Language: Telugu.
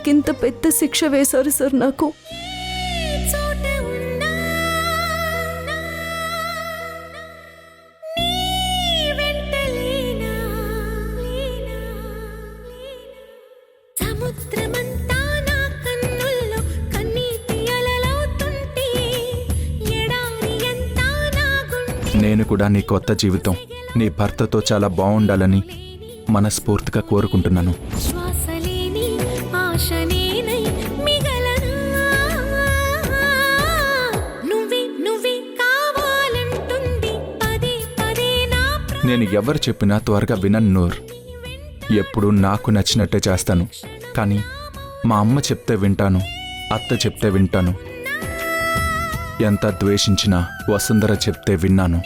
ఎందుకింత పెద్ద శిక్ష వేశారు సార్ నాకు? నేను కూడా నీ కొత్త జీవితం నీ భర్తతో చాలా బాగుండాలని మనస్ఫూర్తిగా కోరుకుంటున్నాను. నేను ఎవరు చెప్పినా త్వరగా వినను నూర్. ఎప్పుడు నాకు నచ్చినట్టే చేస్తాను. కానీ మా అమ్మ చెప్తే వింటాను, అత్త చెప్తే వింటాను. ఎంత ద్వేషించినా వసుంధర చెప్తే విన్నాను.